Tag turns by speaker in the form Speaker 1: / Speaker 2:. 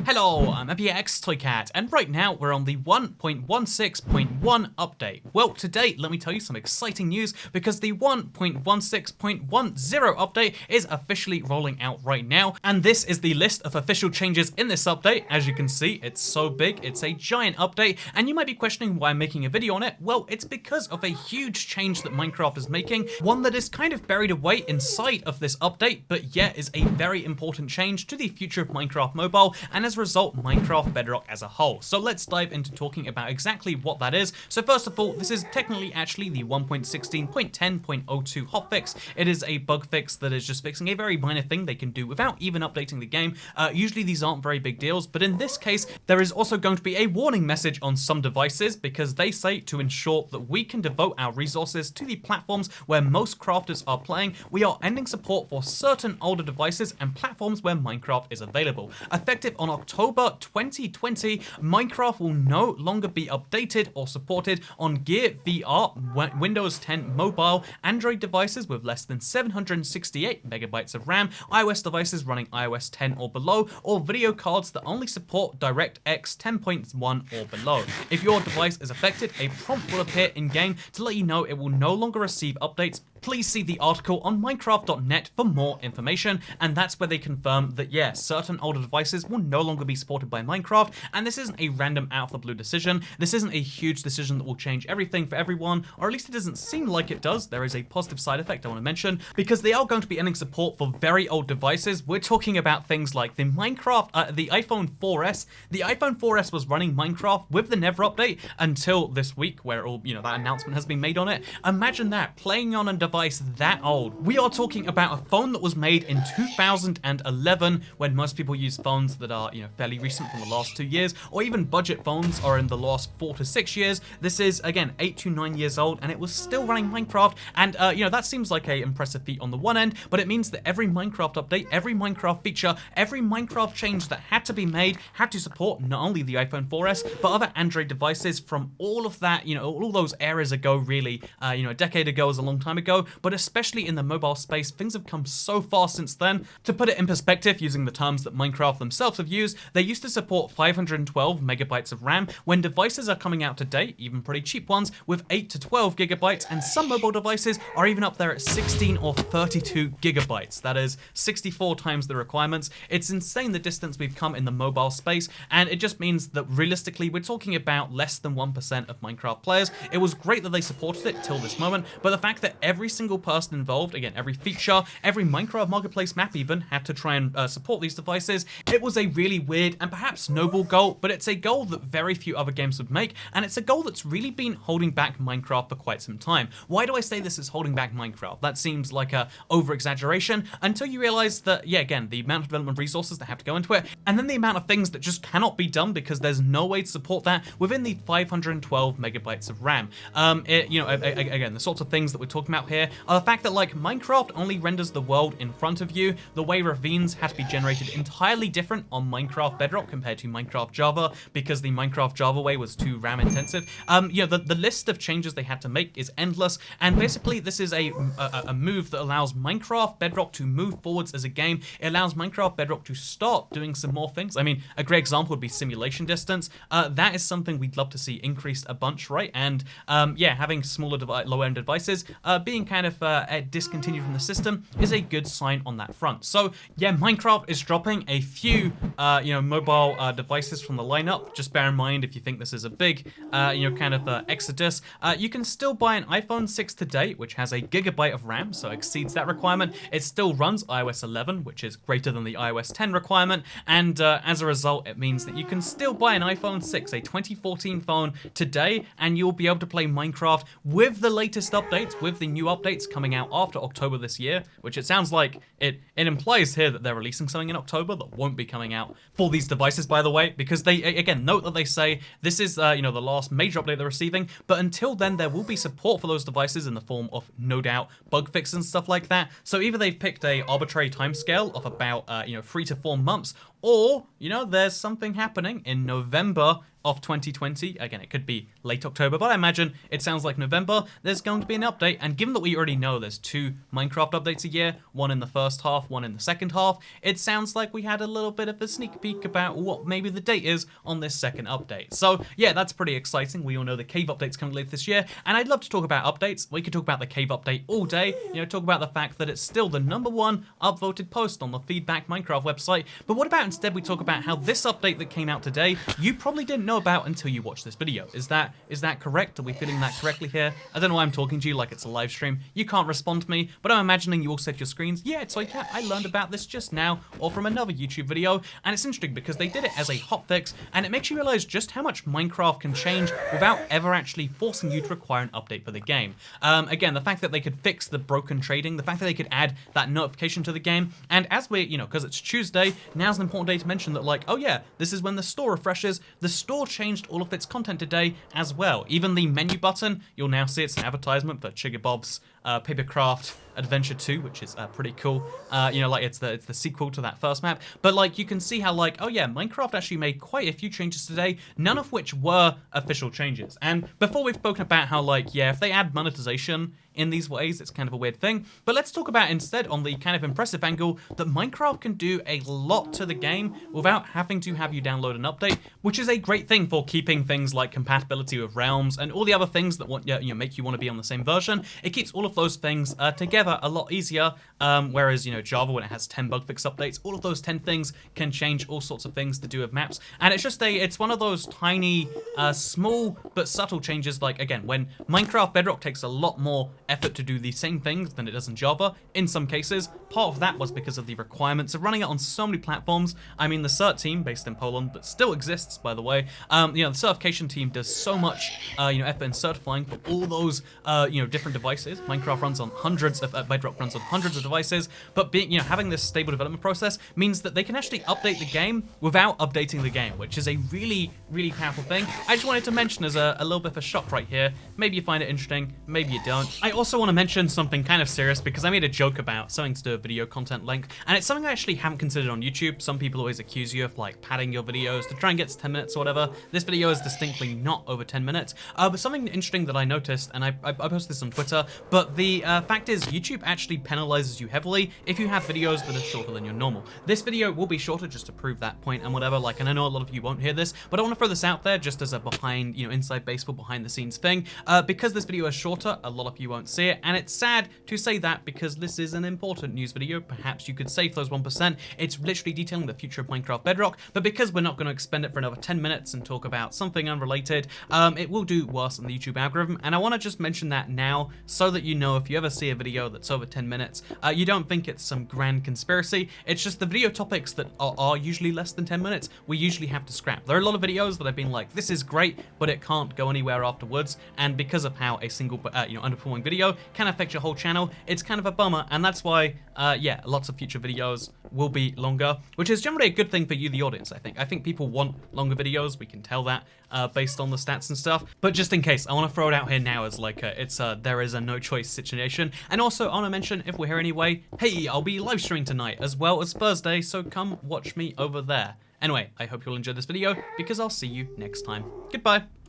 Speaker 1: Hello, I'm Toycat, and right now we're on the 1.16.1 update. Well, today, let me tell you some exciting news, because the 1.16.10 update is officially rolling out right now, and this is the list of official changes in this update. As you can see, it's so big, it's a giant update, and you might be questioning why I'm making a video on it. Well, it's because of a huge change that Minecraft is making, one that is kind of buried away inside of this update, but yet is a very important change to the future of Minecraft Mobile, and as a result, Minecraft Bedrock as a whole. So let's dive into talking about exactly what that is. So first of all, this is technically actually the 1.16.10.02 hotfix. It is a bug fix that is just fixing a very minor thing they can do without even updating the game. Usually these aren't very big deals, but in this case, there is also going to be a warning message on some devices, because they say to ensure that we can devote our resources to the platforms where most crafters are playing, we are ending support for certain older devices and platforms where Minecraft is available. Effective on October 2020, Minecraft will no longer be updated or supported on Gear VR, Windows 10 mobile, Android devices with less than 768 megabytes of RAM, iOS devices running iOS 10 or below, or video cards that only support DirectX 10.1 or below. If your device is affected, a prompt will appear in-game to let you know it will no longer receive updates. Please see the article on Minecraft.net for more information, and that's where they confirm that, yeah, certain older devices will no longer be supported by Minecraft, and this isn't a random out-of-the-blue decision. This isn't a huge decision that will change everything for everyone, or at least it doesn't seem like it does. There is a positive side effect I want to mention, because they are going to be ending support for very old devices. We're talking about things like the the iPhone 4S. The iPhone 4S was running Minecraft with the Never update until this week, where all, that announcement has been made on it. Imagine that, playing on a device that old. We are talking about a phone that was made in 2011, when most people use phones that are, fairly recent from the last 2 years, or even budget phones are in the last 4 to 6 years. This is, again, 8 to 9 years old, and it was still running Minecraft, and, that seems like a impressive feat on the one end, but it means that every Minecraft update, every Minecraft feature, every Minecraft change that had to be made had to support not only the iPhone 4S, but other Android devices from all of that, all those eras ago, really. A decade ago is a long time ago, but especially in the mobile space, things have come so far since then. To put it in perspective, using the terms that Minecraft themselves have used, they used to support 512 megabytes of RAM, when devices are coming out today, even pretty cheap ones, with 8 to 12 gigabytes, and some mobile devices are even up there at 16 or 32 gigabytes. That is 64 times the requirements. It's insane the distance we've come in the mobile space, and it just means that realistically, we're talking about less than 1% of Minecraft players. It was great that they supported it till this moment, but the fact that every single person involved, again, every feature, every Minecraft marketplace map even, had to try and support these devices, it was a really weird and perhaps noble goal, but it's a goal that very few other games would make, and it's a goal that's really been holding back Minecraft for quite some time. Why do I say this is holding back Minecraft? That seems like a over-exaggeration, until you realize that, yeah, again, the amount of development resources that have to go into it, and then the amount of things that just cannot be done because there's no way to support that within the 512 megabytes of RAM. Again, the sorts of things that we're talking about here are the fact that, like, Minecraft only renders the world in front of you. The way ravines had to be generated entirely different on Minecraft Bedrock compared to Minecraft Java, because the Minecraft Java way was too RAM intensive. The list of changes they had to make is endless, and basically this is a move that allows Minecraft Bedrock to move forwards as a game. It allows Minecraft Bedrock to start doing some more things. I mean, a great example would be simulation distance. That is something we'd love to see increased a bunch, right? And having smaller low-end devices being kind of discontinued from the system is a good sign on that front. So yeah, Minecraft is dropping a few mobile devices from the lineup. Just bear in mind, if you think this is a big exodus, you can still buy an iPhone 6 today, which has a gigabyte of RAM, so exceeds that requirement. It still runs iOS 11, which is greater than the iOS 10 requirement, and as a result, it means that you can still buy an iPhone 6, a 2014 phone today, and you'll be able to play Minecraft with the latest updates, with the new updates coming out after October this year, which it sounds like it implies here that they're releasing something in October that won't be coming out for these devices, by the way, because they, again, note that they say this is, the last major update they're receiving, but until then, there will be support for those devices in the form of, no doubt, bug fixes and stuff like that. So either they've picked a arbitrary timescale of about, 3 to 4 months, or, you know, there's something happening in November of 2020. Again, it could be late October, but I imagine it sounds like November. There's going to be an update, and given that we already know there's 2 Minecraft updates a year, one in the first half, one in the second half, it sounds like we had a little bit of a sneak peek about what maybe the date is on this second update. So yeah, that's pretty exciting. We all know the cave update's coming later this year, and I'd love to talk about updates. We could talk about the cave update all day, you know, talk about the fact that it's still the #1 upvoted post on the Feedback Minecraft website. But what about instead we talk about how this update that came out today, you probably didn't know about until you watched this video. Is that correct? Are we feeling that correctly here? I don't know why I'm talking to you like it's a live stream. You can't respond to me, but I'm imagining you all set your screens. Yeah, it's like, yeah, I learned about this just now, or from another YouTube video, and it's interesting because they did it as a hotfix, and it makes you realize just how much Minecraft can change without ever actually forcing you to require an update for the game. Again, the fact that they could fix the broken trading, the fact that they could add that notification to the game, and as we, you know, because it's Tuesday, now's an important day to mention that, like, oh yeah, this is when the store refreshes. The store changed all of its content today as well. Even the menu button, you'll now see it's an advertisement for Chigga Bob's Papercraft Adventure 2, which is pretty cool. You know, like it's the sequel to that first map. But like you can see how like, oh yeah, Minecraft actually made quite a few changes today, none of which were official changes. And before we've spoken about how like, yeah, if they add monetization in these ways, it's kind of a weird thing. But let's talk about instead on the kind of impressive angle that Minecraft can do a lot to the game without having to have you download an update, which is a great thing for keeping things like compatibility with realms and all the other things that want, you know, make you want to be on the same version. It keeps all of those things together a lot easier, whereas, you know, Java, when it has 10 bug fix updates, all of those 10 things can change all sorts of things to do with maps. And it's just it's one of those tiny, small but subtle changes. Like, again, when Minecraft Bedrock takes a lot more effort to do the same things than it does in Java, in some cases, part of that was because of the requirements of running it on so many platforms. I mean, the cert team, based in Poland, but still exists, by the way, you know, the certification team does so much, you know, effort in certifying for all those, you know, different devices. Minecraft runs on hundreds of, Bedrock runs on hundreds of devices, but being, you know, having this stable development process means that they can actually update the game without updating the game, which is a really, really powerful thing. I just wanted to mention as a little bit of a shock right here. Maybe you find it interesting, maybe you don't. I also want to mention something kind of serious because I made a joke about something to do with video content length, and it's something I actually haven't considered on YouTube. Some people always accuse you of like padding your videos to try and get to 10 minutes or whatever. This video is distinctly not over 10 minutes, but something interesting that I noticed, and I posted this on Twitter, but the fact is YouTube actually penalizes you heavily if you have videos that are shorter than your normal. This video will be shorter just to prove that point and whatever, like, and I know a lot of you won't hear this, but I want to throw this out there just as a behind, you know, inside baseball, behind the scenes thing. Because this video is shorter, a lot of you won't see it, and it's sad to say that because this is an important news video. Perhaps you could save those 1%. It's literally detailing the future of Minecraft Bedrock, but because we're not going to expend it for another 10 minutes and talk about something unrelated, it will do worse on the YouTube algorithm, and I want to just mention that now so that you know if you ever see a video that's over 10 minutes, you don't think it's some grand conspiracy. It's just the video topics that are usually less than 10 minutes, we usually have to scrap. There are a lot of videos that I've been like, this is great, but it can't go anywhere afterwards, and because of how a single, you know, underperforming video can affect your whole channel, it's kind of a bummer, and that's why, yeah, lots of future videos will be longer, which is generally a good thing for you, the audience, I think. I think people want longer videos, we can tell that based on the stats and stuff, but just in case, I want to throw it out here now as like, there is a no choice situation. And also, I want to mention, if we're here anyway, hey, I'll be live streaming tonight as well as Thursday, so come watch me over there. Anyway, I hope you'll enjoy this video, because I'll see you next time. Goodbye.